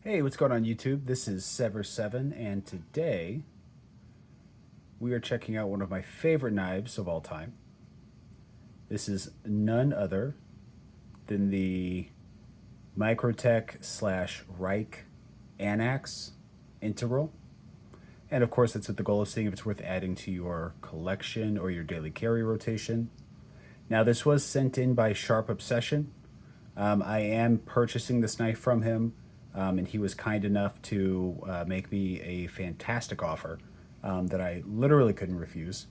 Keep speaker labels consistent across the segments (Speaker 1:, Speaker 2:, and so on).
Speaker 1: Hey, what's going on YouTube? This is Sever7, and today we are checking out one of my favorite knives of all time. This is none other than the Microtech / Rike Anax Integral. And of course, that's with the goal of seeing if it's worth adding to your collection or your daily carry rotation. Now, this was sent in by Sharp Obsession. I am purchasing this knife from him, and he was kind enough to make me a fantastic offer that I literally couldn't refuse.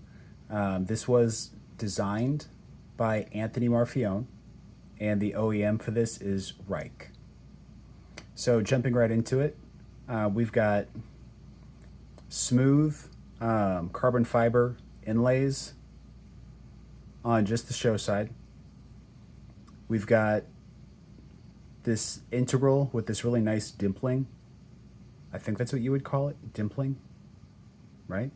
Speaker 1: This was designed by Anthony Marfione, and the OEM for this is Rike. So jumping right into it, we've got smooth carbon fiber inlays on just the show side. We've got this integral with this really nice dimpling. I think that's what you would call it, dimpling, right?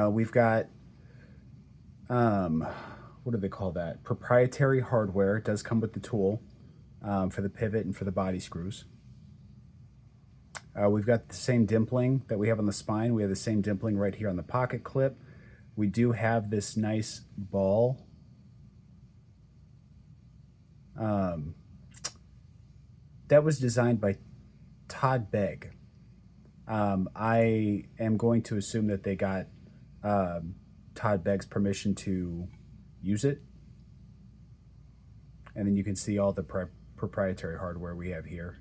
Speaker 1: We've got, what do they call that? Proprietary hardware. It does come with the tool for the pivot and for the body screws. We've got the same dimpling that we have on the spine. We have the same dimpling right here on the pocket clip. We do have this nice ball. That was designed by Todd Begg. I am going to assume that they got Todd Begg's permission to use it. And then you can see all the proprietary hardware we have here.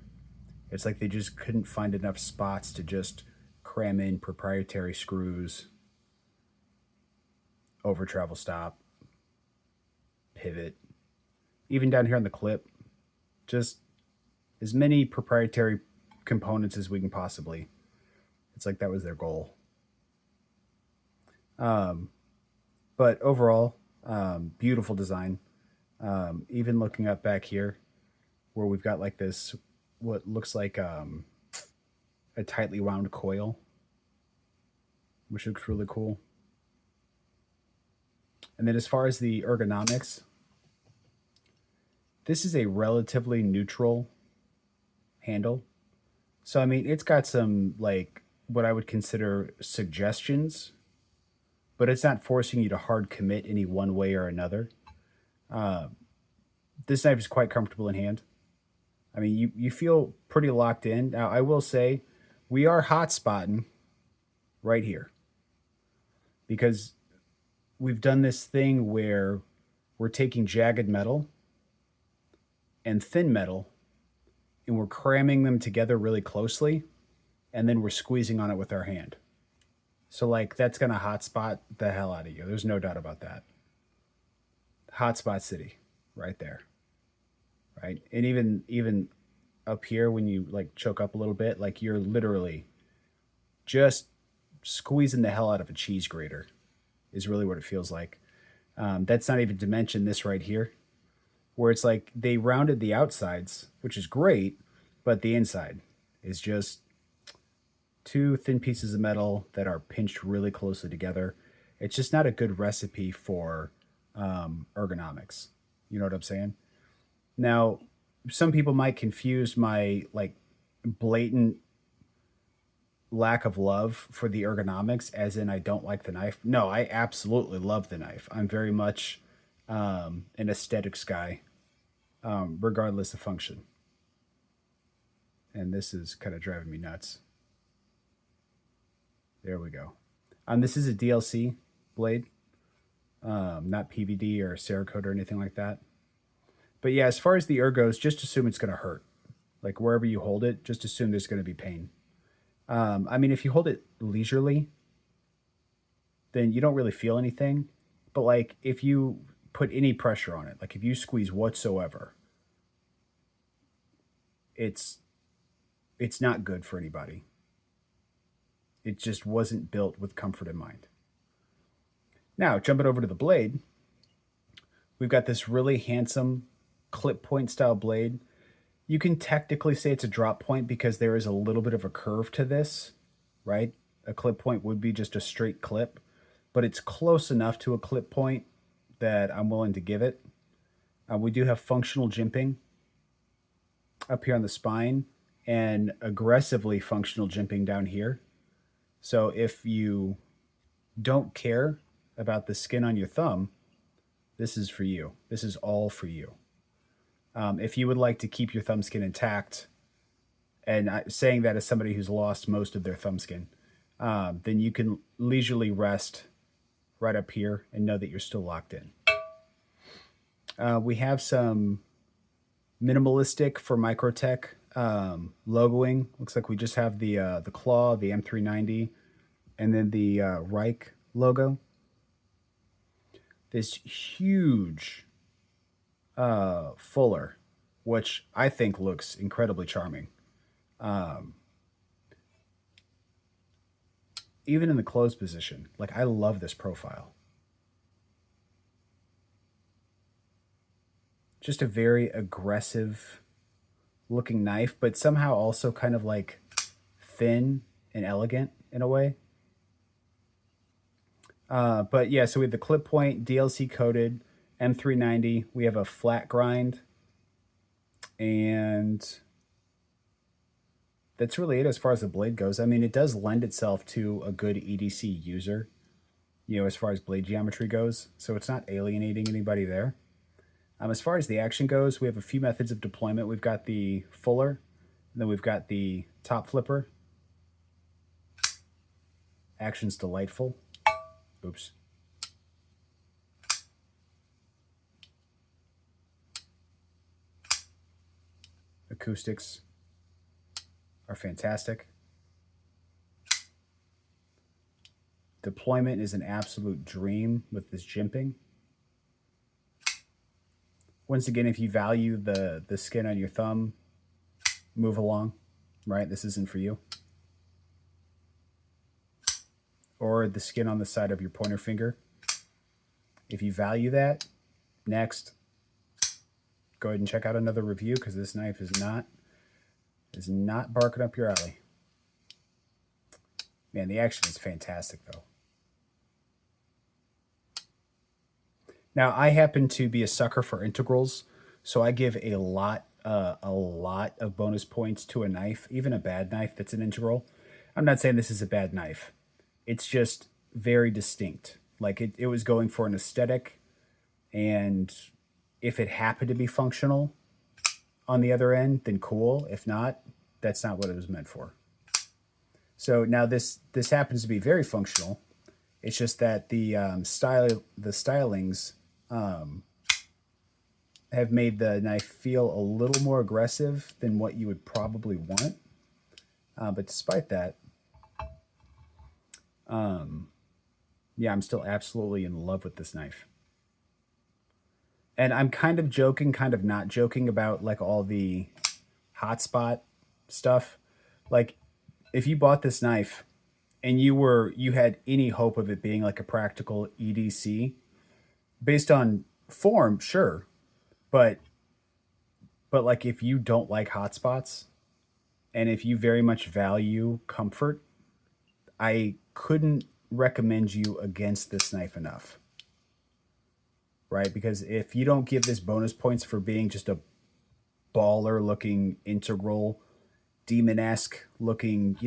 Speaker 1: It's like they just couldn't find enough spots to just cram in proprietary screws, over travel stop, pivot, even down here on the clip, just as many proprietary components as we can possibly. It's like that was their goal. But overall, beautiful design. Even looking up back here where we've got like this, what looks like a tightly wound coil, which looks really cool. And then as far as the ergonomics, this is a relatively neutral handle. So, I mean, it's got some, like, what I would consider suggestions, but it's not forcing you to hard commit any one way or another. This knife is quite comfortable in hand. I mean, you feel pretty locked in. Now, I will say, we are hot spotting right here because we've done this thing where we're taking jagged metal and thin metal and we're cramming them together really closely, and then we're squeezing on it with our hand. So, like, that's going to hot spot the hell out of you. There's no doubt about that. Hot spot city right there. Right? And even up here when you, like, choke up a little bit, like, you're literally just squeezing the hell out of a cheese grater is really what it feels like. That's not even to mention this right here, where it's like they rounded the outsides, which is great, but the inside is just two thin pieces of metal that are pinched really closely together. It's just not a good recipe for ergonomics. You know what I'm saying? Now, some people might confuse my, like, blatant lack of love for the ergonomics as in I don't like the knife. No, I absolutely love the knife. I'm very much an aesthetics guy, regardless of function. And this is kind of driving me nuts. There we go. This is a DLC blade, not PVD or Cerakote or anything like that. But yeah, as far as the ergos, just assume it's going to hurt. Like, wherever you hold it, just assume there's going to be pain. I mean, if you hold it leisurely, then you don't really feel anything. But, like, if you put any pressure on it, like if you squeeze whatsoever, it's not good for anybody. It just wasn't built with comfort in mind. Now, jumping over to the blade, we've got this really handsome clip point style blade. You can technically say it's a drop point because there is a little bit of a curve to this, right? A clip point would be just a straight clip, but it's close enough to a clip point that I'm willing to give it. We do have functional jimping. up here on the spine and aggressively functional jimping down here. So if you don't care about the skin on your thumb, this is for you. This is all for you. If you would like to keep your thumb skin intact, and saying that as somebody who's lost most of their thumb skin, then you can leisurely rest right up here and know that you're still locked in. We have some minimalistic for Microtech logoing. Looks like we just have the claw, the M390, and then the Rike logo. This huge fuller, which I think looks incredibly charming. Even in the closed position, like, I love this profile. Just a very aggressive looking knife, but somehow also kind of like thin and elegant in a way. But yeah, so we have the clip point, DLC coated, M390. We have a flat grind, and that's really it as far as the blade goes. I mean, it does lend itself to a good EDC user, as far as blade geometry goes. So it's not alienating anybody there. As far as the action goes, we have a few methods of deployment. We've got the fuller, and then we've got the top flipper. Action's delightful. Oops. Acoustics are fantastic. Deployment is an absolute dream with this jimping. Once again, if you value the skin on your thumb, move along, right? This isn't for you. Or the skin on the side of your pointer finger. If you value that, next, go ahead and check out another review, because this knife is not barking up your alley. Man, the action is fantastic, though. Now, I happen to be a sucker for integrals, so I give a lot of bonus points to a knife, even a bad knife that's an integral. I'm not saying this is a bad knife. It's just very distinct. Like, it was going for an aesthetic, and if it happened to be functional on the other end, then cool. If not, that's not what it was meant for. So now this happens to be very functional. It's just that the stylings have made the knife feel a little more aggressive than what you would probably want. But despite that, yeah, I'm still absolutely in love with this knife. And I'm kind of joking, kind of not joking about like all the hotspot stuff. Like, if you bought this knife and you had any hope of it being like a practical EDC, based on form, sure, but like, if you don't like hotspots and if you very much value comfort, I couldn't recommend you against this knife enough, right? Because if you don't give this bonus points for being just a baller looking integral, demon-esque looking,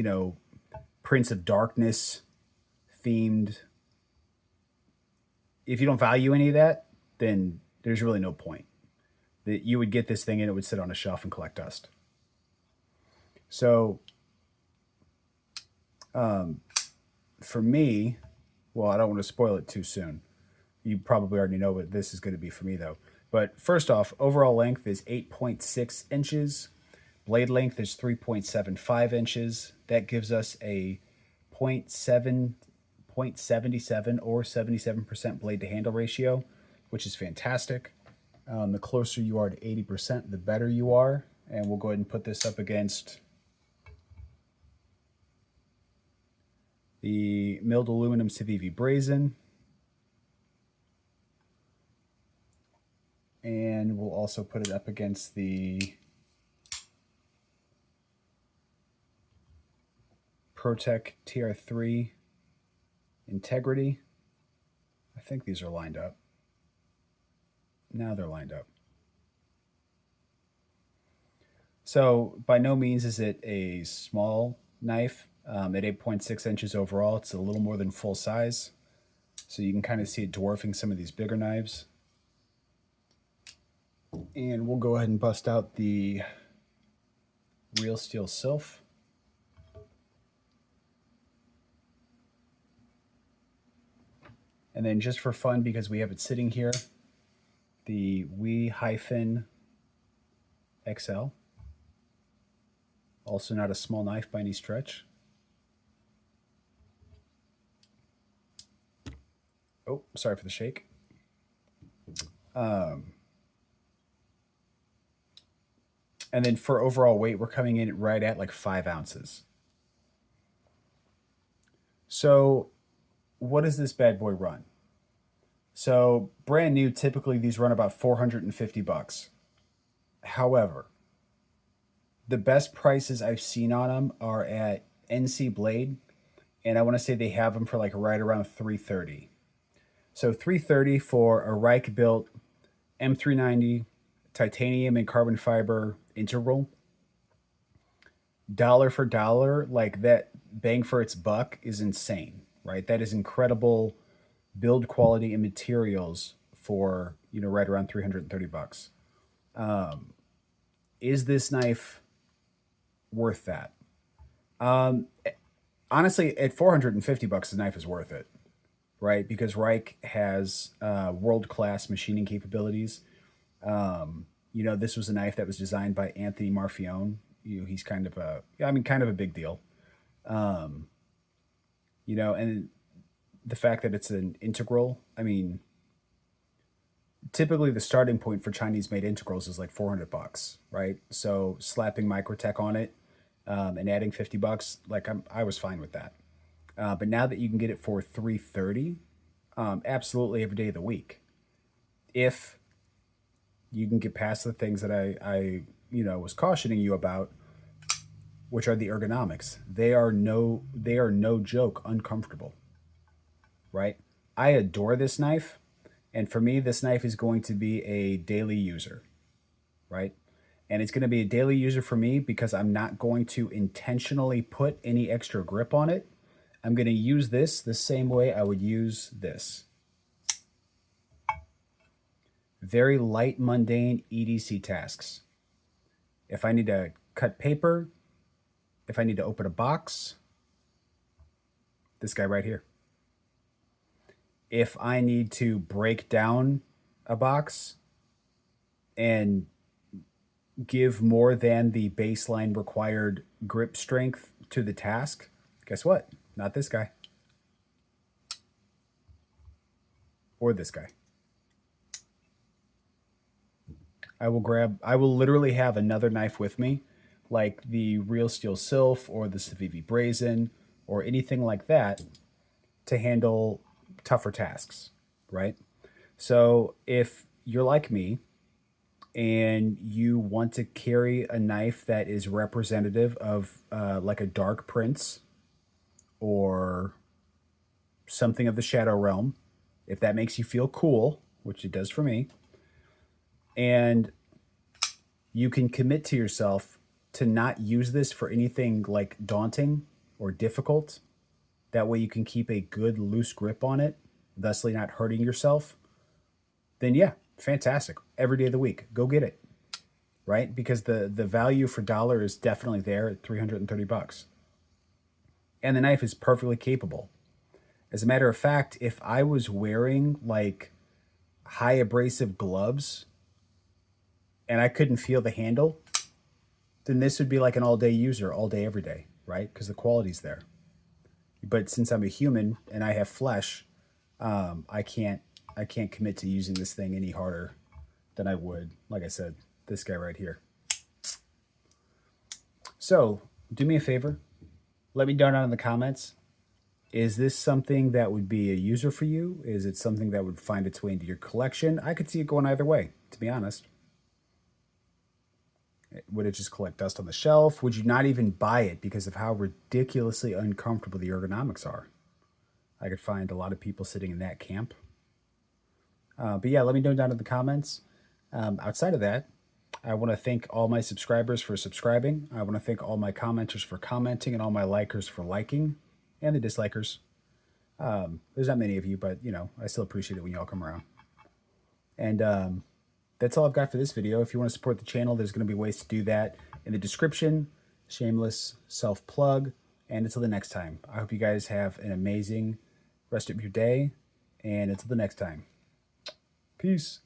Speaker 1: Prince of Darkness themed, if you don't value any of that, then there's really no point. That you would get this thing and it would sit on a shelf and collect dust. So, for me, well, I don't want to spoil it too soon. You probably already know what this is going to be for me, though. But first off, overall length is 8.6 inches. Blade length is 3.75 inches. That gives us a 0.77 or 77% blade to handle ratio, which is fantastic. The closer you are to 80%, the better you are. And we'll go ahead and put this up against the milled aluminum Civivi Brazen. And we'll also put it up against the ProTech TR3 Integrity. I think these are lined up. Now they're lined up. So by no means is it a small knife. At 8.6 inches overall, it's a little more than full size. So you can kind of see it dwarfing some of these bigger knives. And we'll go ahead and bust out the real steel Sylph. And then just for fun, because we have it sitting here, the We-XL. Also not a small knife by any stretch. Oh, sorry for the shake. And then for overall weight, we're coming in right at like 5 ounces. So what does this bad boy run? So brand new, typically these run about $450. However, the best prices I've seen on them are at NC Blade, and I want to say they have them for like right around $330. So $330 for a Rike built M390 titanium and carbon fiber integral. Dollar for dollar, like that bang for its buck is insane, right? That is incredible build quality and materials for, right around $330. Is this knife worth that? Honestly, at $450, the knife is worth it, right? Because Rike has world-class machining capabilities. This was a knife that was designed by Anthony Marfione. He's kind of a big deal. And the fact that it's an integral, typically the starting point for Chinese-made integrals is like $400, right? So slapping Microtech on it and adding $50, like I was fine with that. But now that you can get it for $330, absolutely every day of the week. If you can get past the things that I was cautioning you about, which are the ergonomics. They are no joke uncomfortable, right? I adore this knife, and for me, this knife is going to be a daily user, right? And it's going to be a daily user for me because I'm not going to intentionally put any extra grip on it. I'm going to use this the same way I would use this. Very light, mundane EDC tasks. If I need to cut paper, if I need to open a box, this guy right here. If I need to break down a box and give more than the baseline required grip strength to the task, guess what? Not this guy. Or this guy. I will literally have another knife with me, like the Real Steel Sylph or the Civivi Brazen or anything like that, to handle tougher tasks, right? So if you're like me and you want to carry a knife that is representative of like a Dark Prince or something of the Shadow Realm, if that makes you feel cool, which it does for me, and you can commit to yourself to not use this for anything like daunting or difficult, that way you can keep a good loose grip on it, thusly not hurting yourself, then yeah, fantastic. Every day of the week, go get it, right? Because the value for dollar is definitely there at $330. And the knife is perfectly capable. As a matter of fact, if I was wearing like high abrasive gloves and I couldn't feel the handle, then this would be like an all-day user, all day, every day, right? Because the quality's there. But since I'm a human and I have flesh, I can't commit to using this thing any harder than I would, like I said, this guy right here. So do me a favor. Let me know down in the comments. Is this something that would be a user for you? Is it something that would find its way into your collection? I could see it going either way, to be honest. Would it just collect dust on the shelf? Would you not even buy it because of how ridiculously uncomfortable the ergonomics are? I could find a lot of people sitting in that camp. But yeah, let me know down in the comments. Outside of that, I want to thank all my subscribers for subscribing. I want to thank all my commenters for commenting and all my likers for liking, and the dislikers. There's not many of you, but, you know, I still appreciate it when y'all come around. And that's all I've got for this video. If you want to support the channel, there's going to be ways to do that in the description. Shameless self-plug. And until the next time, I hope you guys have an amazing rest of your day. And until the next time, peace.